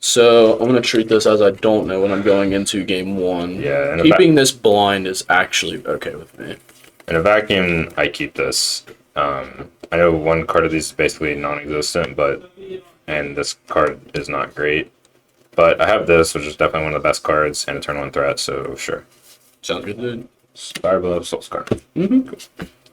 So I'm gonna treat this as I don't know when I'm going into game one. Yeah, and Keeping this blind is actually okay with me. in a vacuum, I keep this. I know one card of these is basically non-existent, and this card is not great. But I have this, which is definitely one of the best cards, and a turn one threat, so sure. Sounds good, dude. Fire Blow, Soul Scar. Mm-hmm.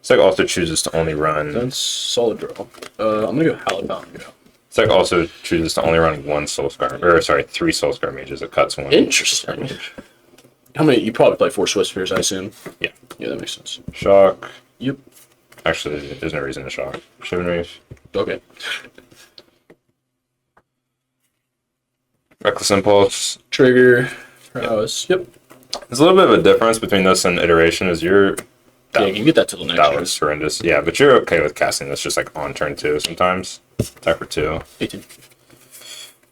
Sec also chooses to only run. That's solid draw. I'm gonna go Hallowed Fountain. Go. Sec also chooses to only run one Soul Scar, or sorry, 3 Soul Scar mages. It cuts one. Interesting. How many? You probably play 4 Swiss Spears, I assume. Yeah. Yeah, that makes sense. Shock. Yep. Actually, there's no reason to shock. Chivalry. Okay. Reckless Impulse. Trigger. Prowess. Yep. There's a little bit of a difference between this and Iteration. Yeah, you can get that till the next that turn. was horrendous. Yeah, but you're okay with casting this just like on turn 2 sometimes. Attack for 2. 18.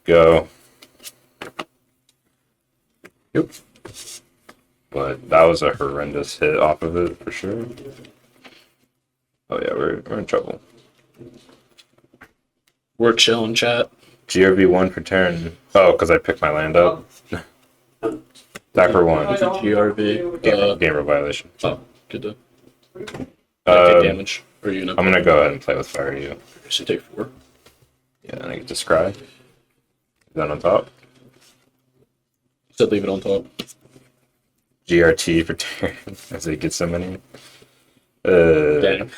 Go. Yep. But that was a horrendous hit off of it for sure. Oh yeah, we're in trouble. We're chilling, chat. GRV1 per turn. Oh, because I picked my land up. Attack for 1. GRV. Game rule violation. Oh, good to. Take damage. Or you I'm gonna go ahead and play with Fire You. So take 4. Yeah, and I get to scry. Then on top. Said leave it on top. GRT for turn as it gets so many. Damn.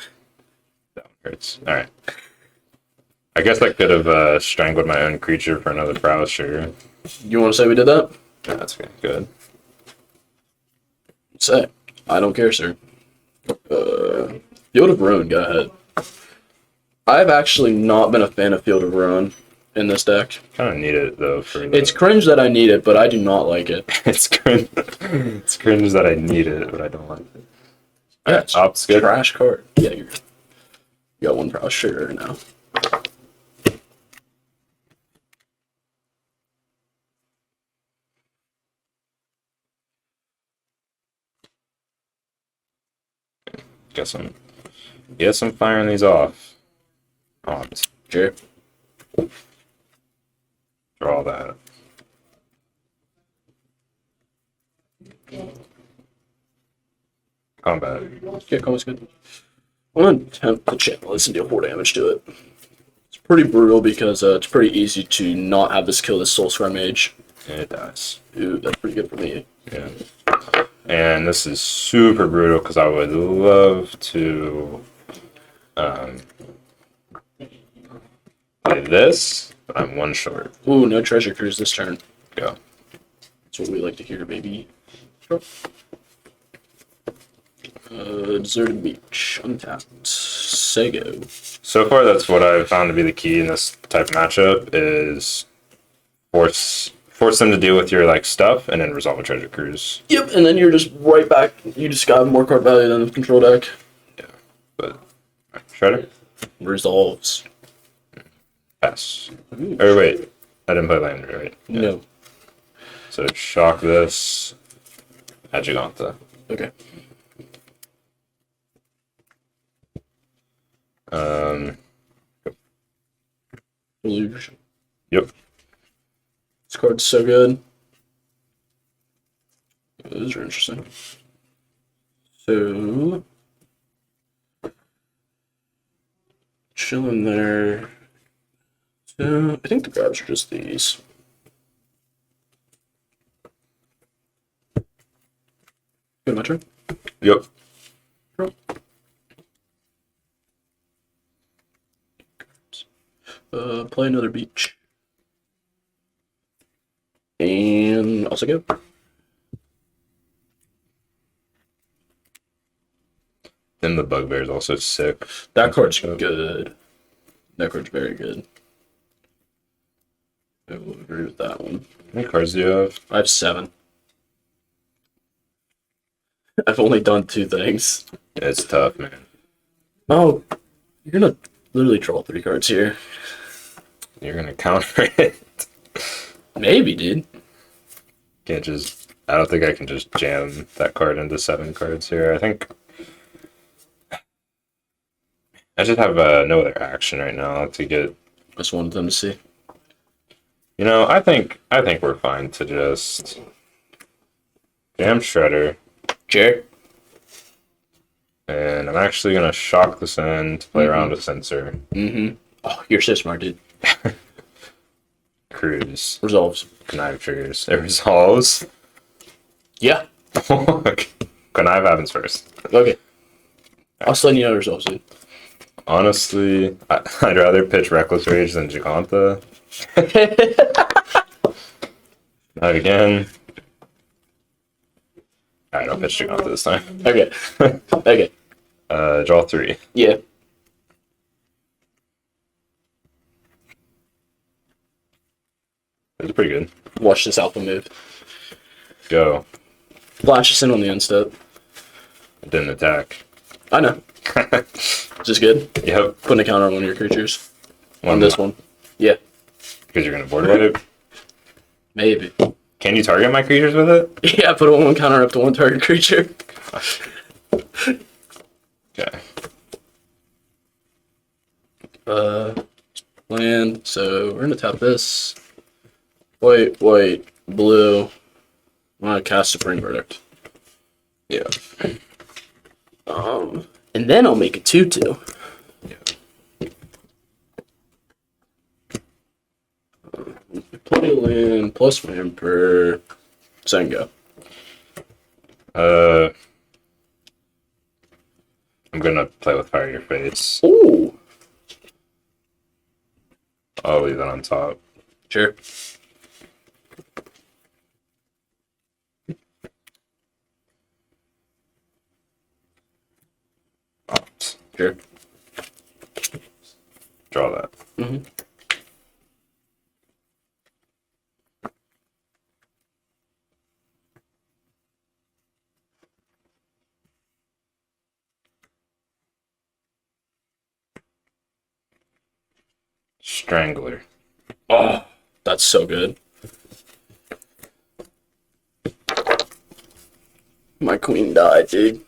That one hurts. Alright. I guess I could have strangled my own creature for another prowess trigger. You want to say we did that? Yeah, that's good. Say. I don't care, sir. Field of Ruin, go ahead. I've actually not been a fan of Field of Ruin in this deck. Kind of need it though for. It's cringe that I need it, but I do not like it. it's cringe. It's cringe that I need it, but I don't like it. Yeah, it's Op's good. trash card. Yeah, you got 1 prowess trigger now. Guess I'm firing these off. Ops. Sure. Draw that. Combat. Yeah, combat's good. I'm gonna attempt to channel this and deal 4 damage to it. It's pretty brutal because it's pretty easy to not have this kill this Soul Scar Mage. And it dies. Ooh, that's pretty good for me. Yeah. And this is super brutal because I would love to play this, but I'm 1 short. Ooh, no Treasure Cruise this turn. Go. That's what we like to hear, baby. Deserted Beach, untapped. Sego. So far, that's what I've found to be the key in this type of matchup is force them to deal with your like stuff and then resolve a treasure cruise. Yep, and then you're just right back. You just got more card value than the control deck. Yeah, but Shredder Resolves. pass. Ooh. Or wait, I didn't play land right. Yeah. No. So shock this. Adjuganta. Okay. Illusion. Yep. This card's so good. Those are interesting. So, chilling there. So, I think the grabs are just these. Good, my turn. Yep. Cool. Play another beach. And also go. Then the Bugbear is also sick. That card's good. That card's very good. I will agree with that one. How many cards do you have? I have 7. I've only done 2 things. It's tough, man. Oh, you're gonna literally draw 3 cards here. You're gonna counter it. Maybe, dude. Can't just. I don't think I can just jam that card into 7 cards here. I think I just have no other action right now to get. I just wanted them to see. You know, I think we're fine to just jam Shredder, Sure. and I'm actually gonna shock this in to play around with Sensor. Mm-hmm. Oh, you're so smart, dude. Cruise. Resolves. Connive triggers. It resolves. Yeah. Connive happens first. Okay. I'll just let you know it resolves, dude. Honestly, I'd rather pitch Reckless Rage than Giganta. Not again. Alright, I'll pitch Giganta this time. Okay. Okay. Draw 3. Yeah. It's pretty good. Watch this alpha move. Go. Flash us in on the end step. It didn't attack. I know. Just good. Yep. Putting a counter on one of your creatures. One On this one. Yeah. Because you're gonna board wipe. Maybe. Can you target my creatures with it? Yeah, put a one counter up to one target creature. Okay. Land. So we're gonna tap this. White, blue. I'm gonna cast Supreme Verdict. Yeah. And then I'll make a 2/2. Yeah. Play land plus Vampire. Sengo. I'm gonna play with Fire Your Face. Ooh. I'll leave that on top. Sure. Opt. Sure. Draw that. Mm-hmm. Strangler. Oh, that's so good. My queen died, dude.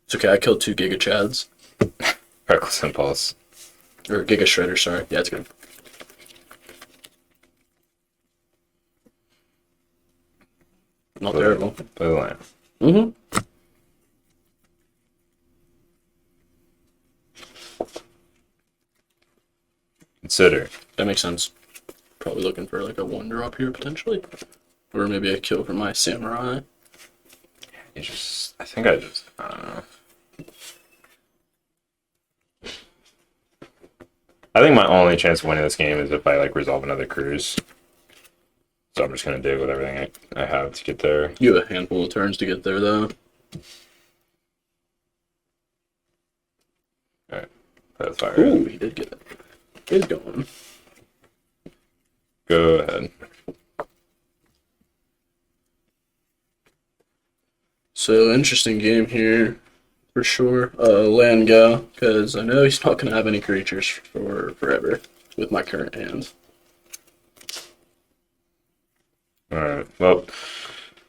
It's okay, I killed 2 Giga Chads. Reckless Impulse. Or Giga Shredder, sorry. Yeah, it's good. Not terrible. Play the land. Mm-hmm. Consider. That makes sense. Probably looking for like a 1-drop here, potentially. Or maybe a kill for my Samurai. I don't know. I think my only chance of winning this game is if I like resolve another cruise. So I'm just gonna dig with everything I have to get there. You have a handful of turns to get there, though. Alright. Play with fire. Ooh, he did get it. He's going. Go ahead. So, interesting game here, for sure. Land go, because I know he's not going to have any creatures for forever with my current hand. Alright. Well,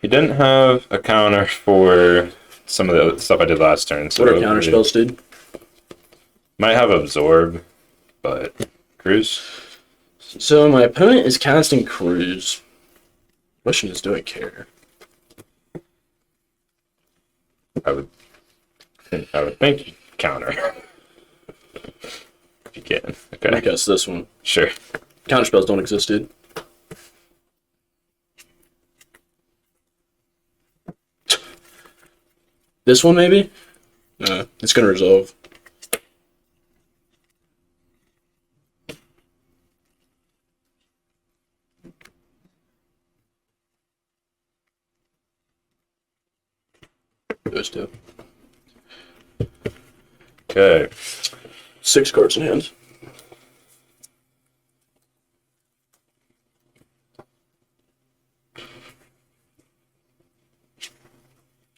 he didn't have a counter for some of the other stuff I did last turn. So What are counter spells, dude? Might have absorb, but cruise. So, my opponent is casting Cruise. Question is, do I care? I would think you counter. If you can. I Okay. cast this one. Sure. Counter spells don't exist, dude. This one, maybe? It's going to resolve. Those two. Okay. 6 cards in hand.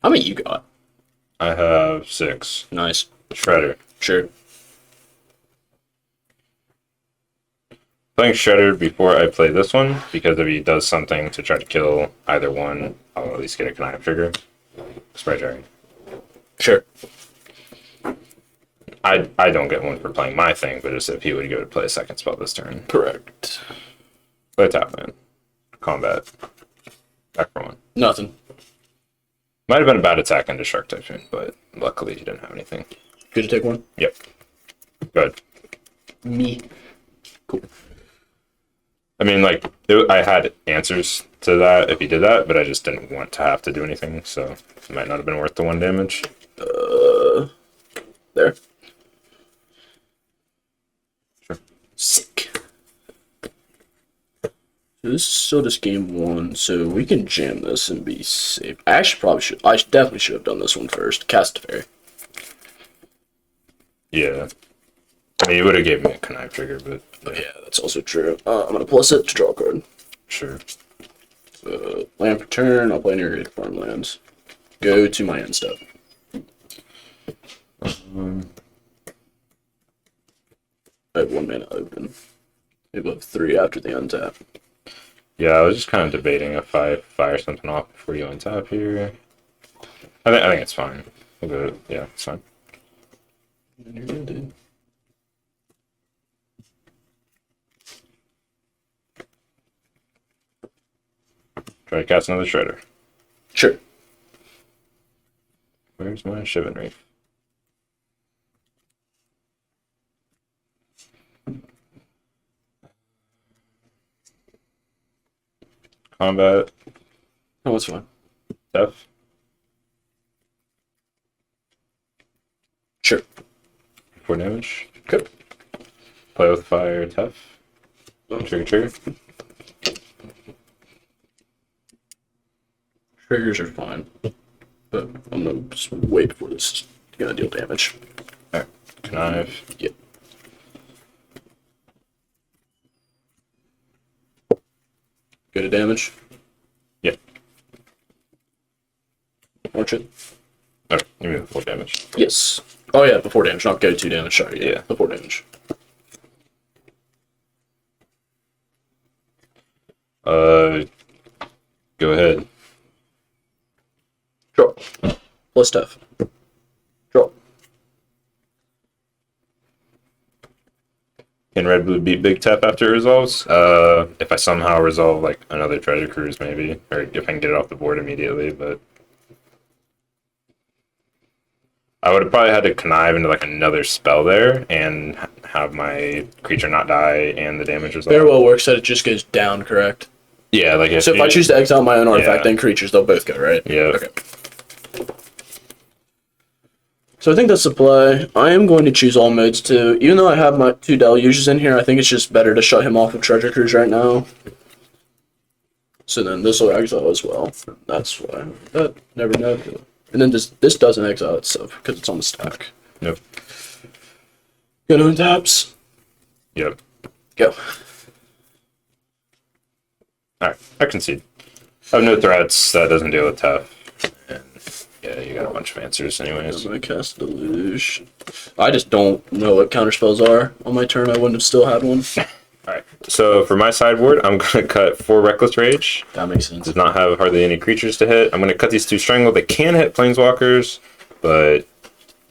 How many you got? I have 6. Nice. Shredder. Sure. Playing Shredder before I play this one, because if he does something to try to kill either one, I'll at least get a connive trigger. Spray Dragon. Sure. I don't get one for playing my thing, but just if he would go to play a second spell this turn. Correct. Play tap land. Combat. Back for one. Nothing. Might have been a bad attack into Shark Typhoon, but luckily he didn't have anything. Good to take one? Yep. Good. Me. Cool. I mean, like, I had answers to that if he did that, but I just didn't want to have to do anything, so it might not have been worth the 1 damage. There. Sure. Sick. So this is still just game 1, so we can jam this and be safe. I actually probably should. I definitely should have done this one first. Cast Fairy. Yeah. I mean, you would have gave me a connive trigger, but Yeah, that's also true. I'm gonna plus it to draw a card. sure. Land per turn. I'll play an irrigated farmlands. Go to my end step. I have 1 mana open. Maybe have 3 after the untap. Yeah, I was just kind of debating if I fire something off before you untap here. I think it's fine. We'll go. Yeah, it's fine. And you're gonna do. Try to cast another Shredder. Sure. Where's my Shivan Reef? Combat. Oh, that's fine. Def. Sure. 4 damage. Okay. Play with fire. Tef. Trigger. Triggers are fine, but I'm gonna just wait for this. Gonna deal damage. Alright. Connive. Yep. Go to damage. Yep. Orange it. Alright, you mean 4 damage. Yes. Oh yeah, before damage, not go to damage. Sorry. Yeah. Before damage. Go ahead. Draw. Plus tough. Draw. Can Red Blue beat Big Tap after it resolves? If I somehow resolve like another Treasure Cruise, maybe, or if I can get it off the board immediately. But I would have probably had to connive into like another spell there and have my creature not die and the damage resolve. Very well works that it just goes down, correct? Yeah, like So if I choose to exile my own artifact, Yeah. then creatures, they'll both go, right? Yeah. Okay. So I think that's the play. I am going to choose all modes too. Even though I have my 2 deluges in here, I think it's just better to shut him off of Treasure Cruise right now. So then this will exile as well. That's why. Never know. And then this doesn't exile itself because it's on the stack. Nope. Go to taps. Yep. Go. Alright, I concede. I have no threats. That doesn't deal with tough. And yeah, you got a bunch of answers anyways. I'm gonna cast Deluge. I just don't know what counterspells are on my turn. I wouldn't have still had one. Alright, so for my sideboard, I'm going to cut 4 Reckless Rage. That makes sense. Does not have hardly any creatures to hit. I'm going to cut these 2 Strangle. They can hit Planeswalkers, but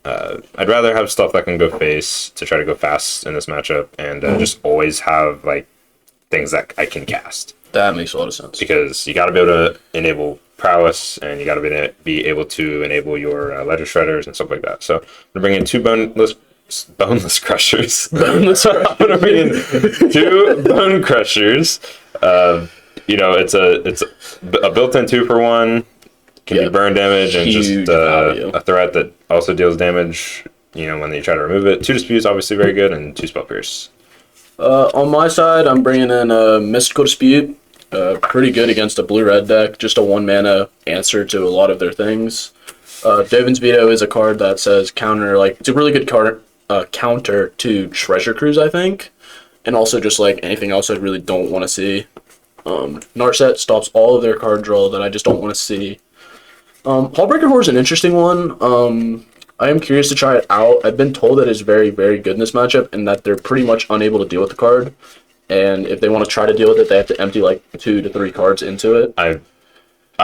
I'd rather have stuff that can go face to try to go fast in this matchup and just always have like things that I can cast. That makes a lot of sense. Because you got to be able to enable Prowess, and you got to be able to enable your Ledger Shredders and stuff like that. So I'm going to bring in 2 boneless crushers. Boneless I'm going to bring in 2 bone crushers. It's a built-in 2-for-1. Can be burn damage and Huge just value. a threat that also deals damage. When you try to remove it. 2 Disputes, obviously very good, and 2 Spell Pierce. On my side, I'm bringing in a Mystical Dispute. Pretty good against a blue-red deck. Just a 1-mana answer to a lot of their things. Dovin's Veto is a card that says counter, it's a really good card, counter to Treasure Cruise, I think. And also just, anything else I really don't want to see. Narset stops all of their card draw that I just don't want to see. Hullbreaker Horror is an interesting one. I am curious to try it out. I've been told that it's very, very good in this matchup and that they're pretty much unable to deal with the card. And if they want to try to deal with it, they have to empty 2 to 3 cards into it. I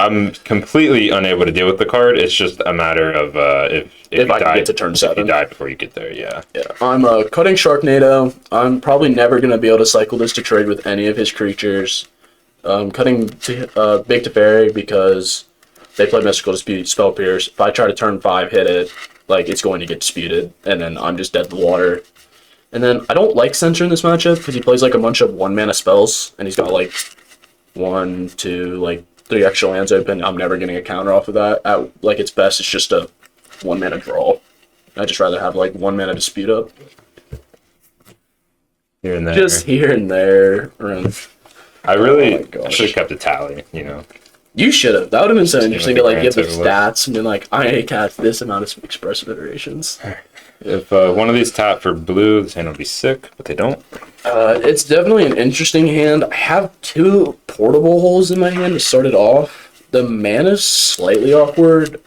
I'm completely unable to deal with the card. It's just a matter of if you I can die get to turn if you 7. die before you get there. Yeah. Yeah, I'm cutting Sharknado. I'm probably never gonna be able to cycle this to trade with any of his creatures. Cutting to, Big Teferi because they play Mystical Dispute, Spell Pierce. If I try to turn 5, hit it, like it's going to get disputed, and then I'm just dead in the water. And then I don't like Censor in this matchup because he plays like a bunch of 1-mana spells, and he's got like 1, 2, like 3 extra lands open. I'm never getting a counter off of that. At like its best, it's just a 1-mana draw. I'd just rather have like 1-mana dispute up. Here and there. Just here and there. I really gosh. should have kept a tally, you know. You should have. That would have been so interesting to like give the Grand total. stats and be like, I cast this amount of expressive iterations. If one of these tap for blue, this hand will be sick, but they don't. It's definitely an interesting hand. I have 2 portable holes in my hand to start it off. The mana's slightly awkward,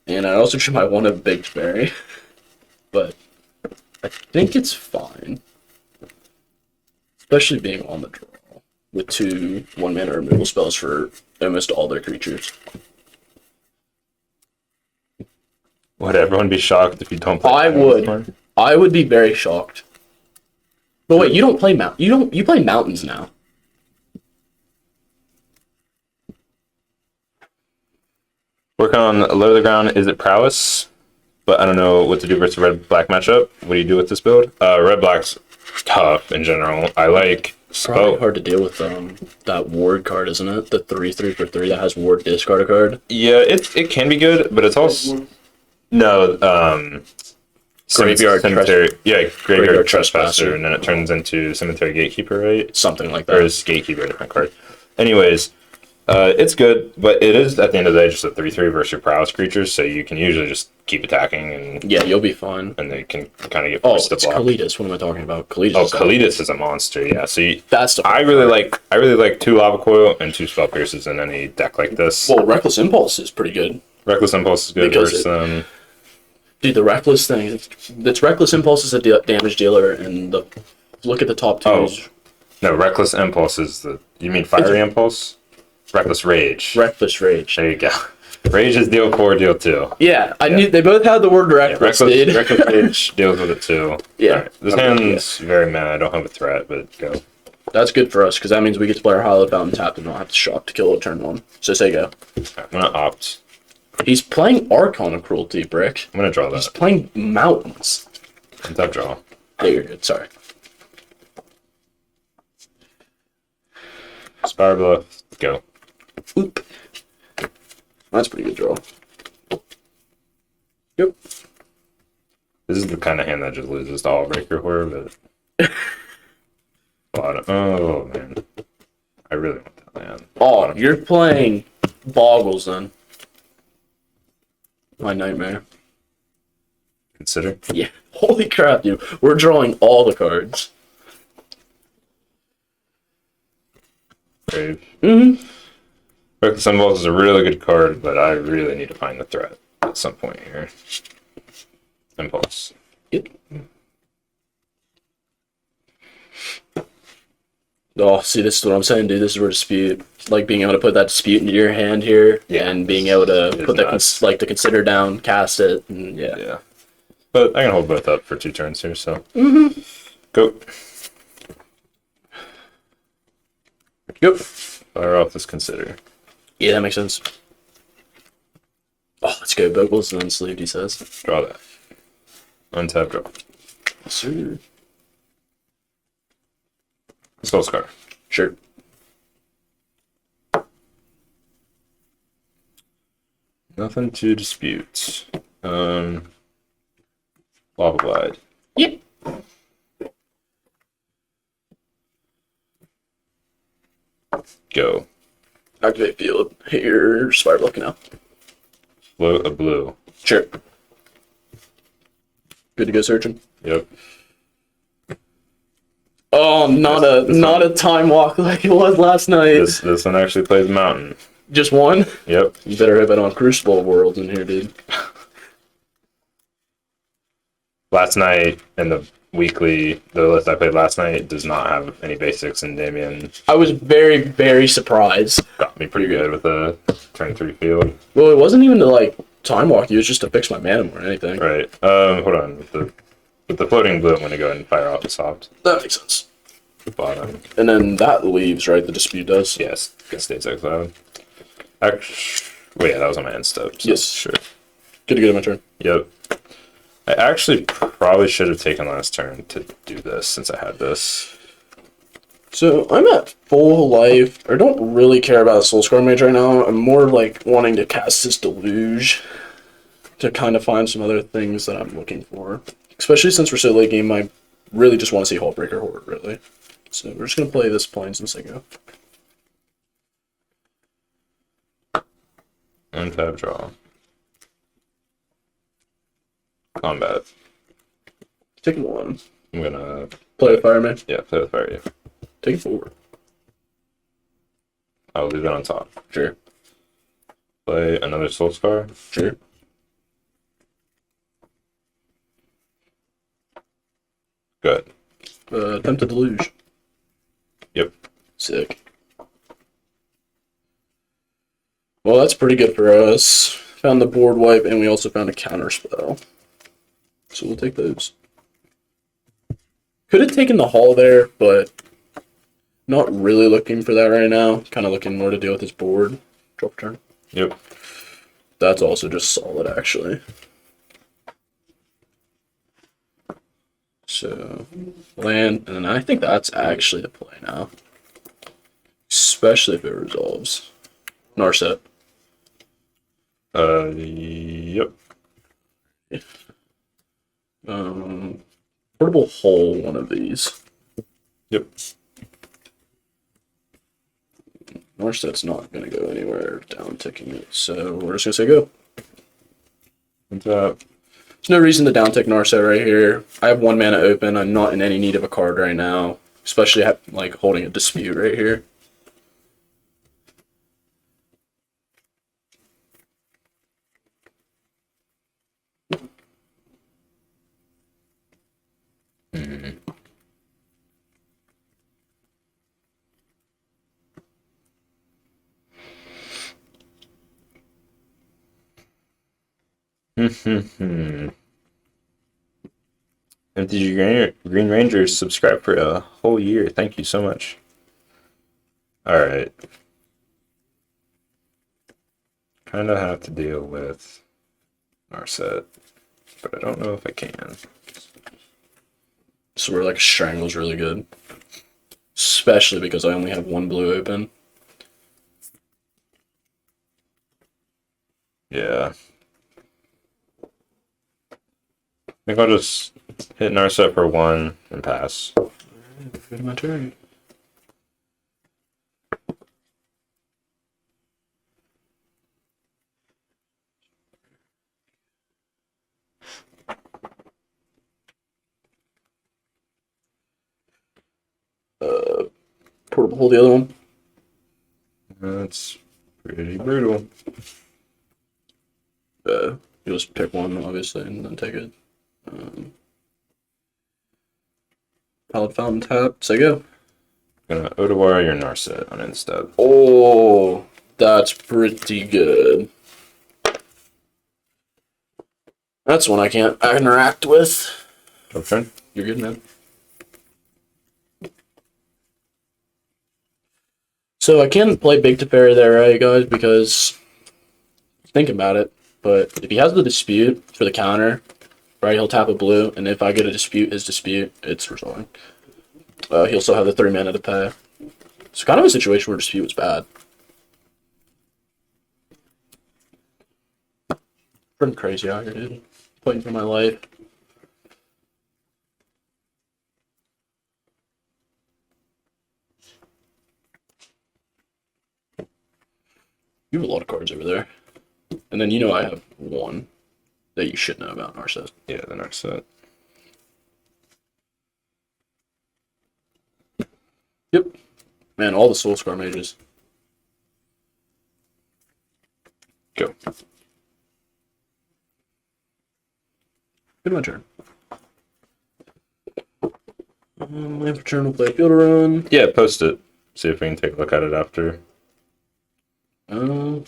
and I also just might want a Big Berry, but I think it's fine, especially being on the draw with 2 1-mana removal spells for almost all their creatures. Would everyone be shocked if you don't play? I would. I would be very shocked. But wait, you don't play you play mountains now. Working on low to the ground. Is it Prowess? But I don't know what to do versus red-black matchup. What do you do with this build? Red-black's tough in general. I like Probably hard to deal with that ward card, isn't it? The 3/3 for 3 that has ward discard a card. Yeah, it can be good, but it's also no Graveyard cemetery. Yeah, graveyard trespasser, Trespasser. and then it turns into cemetery gatekeeper, right? Something like Or that. is gatekeeper a different card? Anyways, it's good, but it is at the end of the day just a 3/3 versus your prowess creatures, so you can usually just keep attacking and Yeah, you'll be fine. they can kind of get Oh, forced it's to block. Kalidas. What am I talking about? Kalidas. Oh, is Kalidas is a monster. Yeah, so That's the I really like 2 lava coil and 2 spell pierces in any deck like this. Well, Reckless Impulse is pretty good. Reckless impulse is good Because versus Dude, the Reckless thing, it's Reckless Impulse is a damage dealer, and look at the top 2. Oh. No, reckless impulse is the. You mean fiery impulse? Reckless rage. Reckless Rage. There you go. Rage is deal 4, deal 2. Yeah, I knew they both had the word reckless, dude. Reckless rage deals with it too. Yeah. Alright, this hand's very mad. I don't have a threat, but go. That's good for us, because that means we get to play our Hallowed Fountain tapped and not have to shock to kill it turn 1. So say go. I'm gonna opt. He's playing Archon of Cruelty, Brick. I'm gonna draw He's that. playing Mountains. Top draw. Yeah, you're good, sorry. Spire bluff. Go. Oop. That's a pretty good draw. Yep. This is the kind of hand that just loses to all breaker horror, but. Oh man. I really want that land. Oh, you're playing Boggles then. My nightmare. Consider. Yeah. Holy crap, dude. We're drawing all the cards. Brave. Mm-hmm. Reckless impulse is a really good card, but I really need to find the threat at some point here. Impulse. Yep. Oh, see, this is what I'm saying, dude. This is where dispute, like being able to put that dispute into your hand here, Yeah. and being able to It's put the nuts. the consider down, cast it, and yeah. Yeah. But I can hold both up for 2 turns here, so. Go. Yep. Fire off this consider. Yeah, that makes sense. Oh, let's go Boggles and then sleeved, he says. Draw that. Untap draw. Sure. Soul Scar. Sure. Nothing to dispute. Lava Glide. Yep. Go. Activate field. Hit your Spire Bluff now. Float a blue. Sure. Good to go searching. Yep. Oh, not a time walk like it was last night. This one actually plays Mountain. Just one? Yep. You better have it on Crucible World in here, dude. Last night in the the list I played last night does not have any basics, and Damien I was very, very surprised. got me pretty good with a turn 3 field. Well, it wasn't even to like time walk you, it was just to fix my mana more than anything. Right. Hold on. With the floating blue, I'm going to go ahead and fire off the soft That makes sense. bottom. And then that leaves, right? The dispute does. Yes, it stays exiled. Actually, well, yeah, that was on my end step. So Yes. sure. Good to get my turn. Yep. I actually probably should have taken last turn to do this since I had this. So I'm at full life. I don't really care about Soul Scar Mage right now. I'm more like wanting to cast this Deluge to kind of find some other things that I'm looking for. Especially since we're so late game, I really just want to see Hullbreaker Horde, really. So we're just going to play this Plains and Singo. Untap draw. Combat. Taking one. I'm gonna Play with Fireman. play with fire. Yeah. Take it forward. I'll leave it on top. Sure. Play another Soul Scar. Sure. Good. Attempt to Deluge. Yep. Sick. Well, that's pretty good for us. Found the board wipe, and we also found a counter spell. So we'll take those. Could have taken the Hall there, but not really looking for that right now. Kind of looking more to deal with his board. Drop turn. Yep. That's also just solid, actually. So, land, and I think that's actually the play now. Especially if it resolves. Narset. Yep. Portable Hull, one of these. Yep. Narset's not going to go anywhere down ticking it, so we're just going to say go. Untap. There's no reason to down tick Narset right here. I have 1 mana open. I'm not in any need of a card right now, especially like holding a dispute right here. MTG Green Rangers subscribe for a whole year. Thank you so much. Alright. Kind of have to deal with Narset, but I don't know if I can. So we're like Strangle's really good. Especially because I only have 1 blue open. Yeah. I think I'll just hit Narset for 1 and pass. Good my turn. Portable Hull, the other one. That's pretty brutal. You just pick one, obviously, and then take it. Palette Fountain tap. Say go. Gonna Odawara your Narset on instead. Oh, that's pretty good. That's one I can't interact with. Drop turn. You're good, man. So I can play Big Teferi there, right, guys? Because think about it. But if he has the dispute for the counter, right, he'll tap a blue, and if I get a dispute, his dispute, it's resolving. He'll still have the 3 mana to pay. It's kind of a situation where dispute was bad. Pretty crazy out here, dude. Playing for my life. You have a lot of cards over there. And then you know I have 1 that you should know about, Narset. Yeah, the Narset. Yep. Man, all the Soul Scar mages. Go. Good my turn. Land for turn will play a field run. Yeah, post it. See if we can take a look at it after. I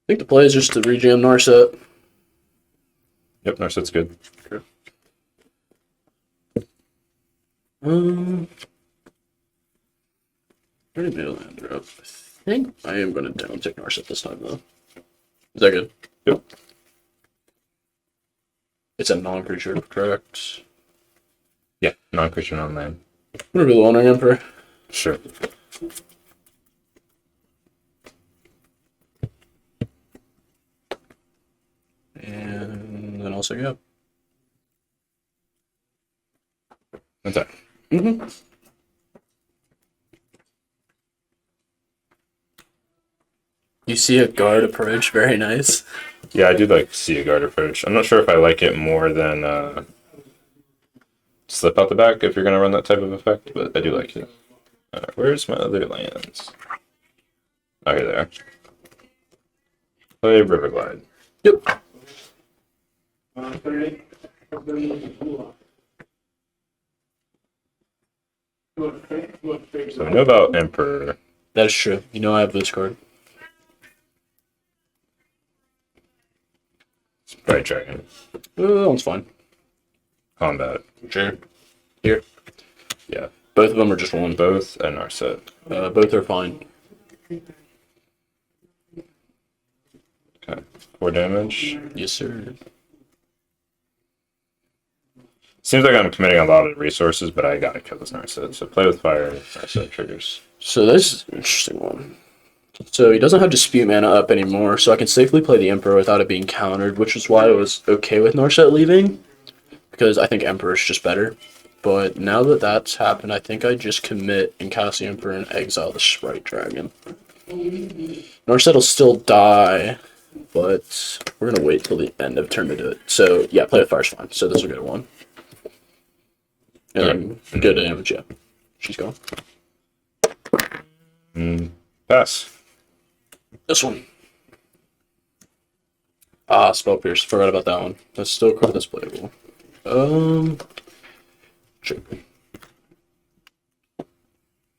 think the play is just to rejam Narset. Yep, Narset's good. Okay. Already made a land drop. I think I am going to down tick Narset this time, though. Is that good? Yep. It's a non-creature, correct? Yeah, non-creature, non-land. I'm going to be the Wandering Emperor. Sure. And then also go. Attack. Mm-hmm. You see a guard approach, very nice. Yeah, I do like to see a guard approach. I'm not sure if I like it more than slip out the back if you're going to run that type of effect, but I do like it. Where's my other lands? Oh, here they are. Play Riverglide. Yep. So we know about Emperor. That is true. You know I have this card. Bright Dragon. That one's fine. Combat. Sure. Here. Yeah. Both of them are just one. Both and Narset. Both are fine. Okay. 4 damage. Yes, sir. Seems like I'm committing a lot of resources, but I gotta kill this Narset. So play with fire, Narset triggers. So this is an interesting one. So he doesn't have Dispute mana up anymore, so I can safely play the Emperor without it being countered, which is why I was okay with Narset leaving, because I think Emperor is just better. But now that that's happened, I think I just commit and cast the Emperor and exile the Sprite Dragon. Narset will still die, but we're going to wait till the end of turn to do it. So yeah, play with fire's fine. So this will go to 1. And then go to damage, yeah. She's gone. Pass. This one. Ah, Spell Pierce. Forgot about that one. That's still a card that's playable. Sure.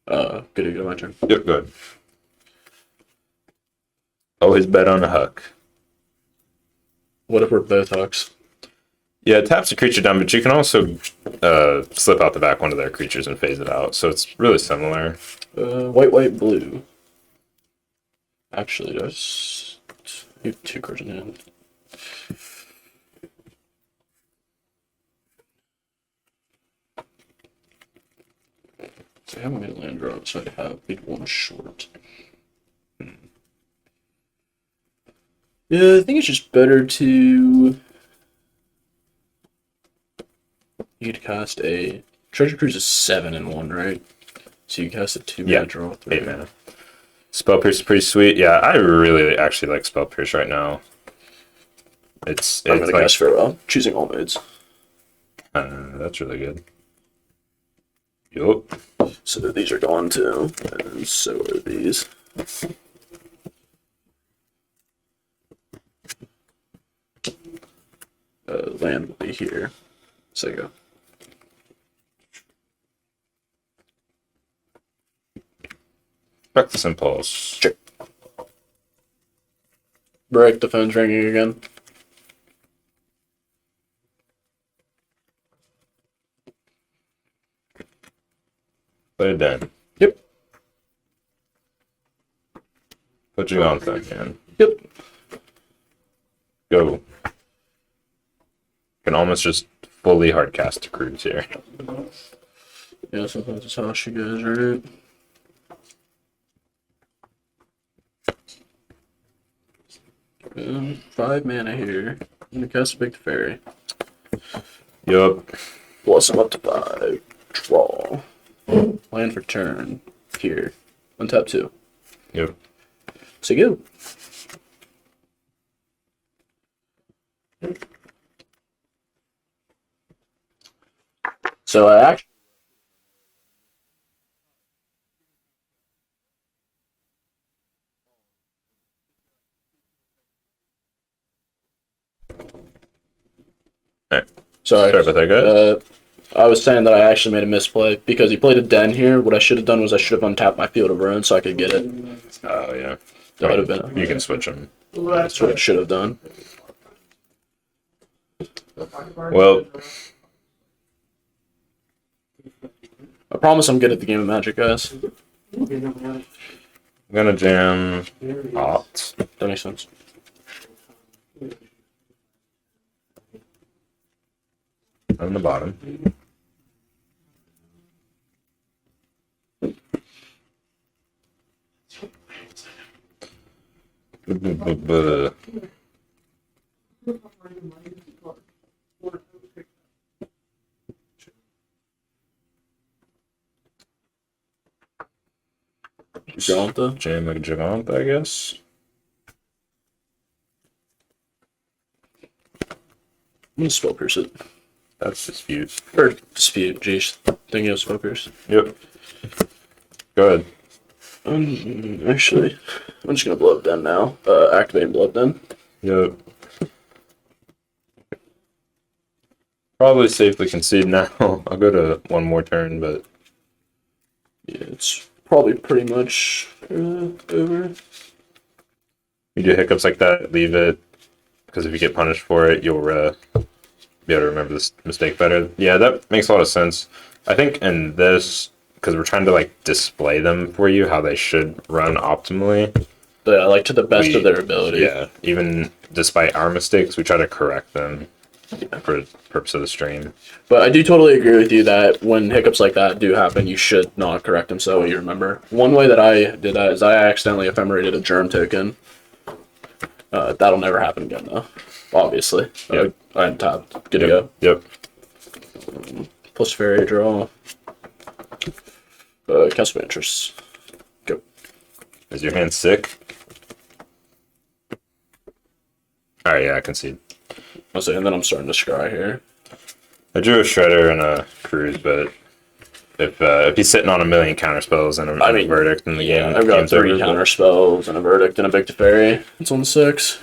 Good to go, my turn. Yep, good. Always bet on a Huck. What if we're both Hucks? Yeah, it taps a creature down, but you can also slip out the back one of their creatures and phase it out. So it's really similar. White, white, blue. Actually, there's 2 cards in hand. So I haven't made a land drop, so I'd have big 1 short. Yeah, I think it's just better to. You'd cast a Treasure Cruise is 7 in 1, right? So you cast a 2 mana, draw 3. 8 mana. Spell Pierce is pretty sweet. Yeah, I really actually like Spell Pierce right now. I'm gonna cast Farewell, choosing all modes. That's really good. Yup. So these are gone too, and so are these. Land will be here. So you go. Back this impulse. Check. Break, the phone's ringing again. Play it then. Yep. Put you on that, man. Yep. Go. Can almost just fully hardcast to cruise here. Yeah, sometimes that's how she goes, right? Five mana here. I'm gonna cast a big fairy. Yup. Plus I'm up to 5. Draw. Land for turn. Here. Untap 2. Yep. So go. So I actually. Alright. Sorry. Sorry about that, guys. I was saying that I actually made a misplay because he played a den here. What I should have done was I should have untapped my Field of Ruin so I could get it. Oh yeah. That would have been. You can switch them. That's what I should have done. Well, I promise I'm good at the game of Magic, guys. I'm gonna jam Opt. That makes sense. On the bottom. Giganta. Jam a Gigant, I guess. I'm gonna Spell Pierce it. That's dispute. Or Dispute, jeez. Thinking of Spell Pierce. Yep. Go ahead. Actually, I'm just gonna Blood Den now. Activating Blood Den. Yep. Probably safely concede now. I'll go to one more turn, but Yeah, it's probably pretty much over. you do hiccups like that, leave it. Because if you get punished for it, you'll be able to remember this mistake better. Yeah, that makes a lot of sense. I think in this, because we're trying to like display them for you how they should run optimally. But yeah, like to the best of their ability. Yeah, even despite our mistakes, we try to correct them for the purpose of the stream. But I do totally agree with you that when hiccups like that do happen, you should not correct them so you remember. One way that I did that is I accidentally ephemerate a germ token. That'll never happen again, though. Obviously. Yep. I'm tapped. Good to go. Yep. Plus fairy draw. Castle of Interest. Go. Is your hand sick? Alright, yeah, I concede. I'll say, and then I'm starting to scry here. I drew a Shredder and a Cruise, but if he's sitting on a million counter spells and a verdict in the game, I've got game's 3 over. counter spells and a verdict and a big to fairy. It's on 6.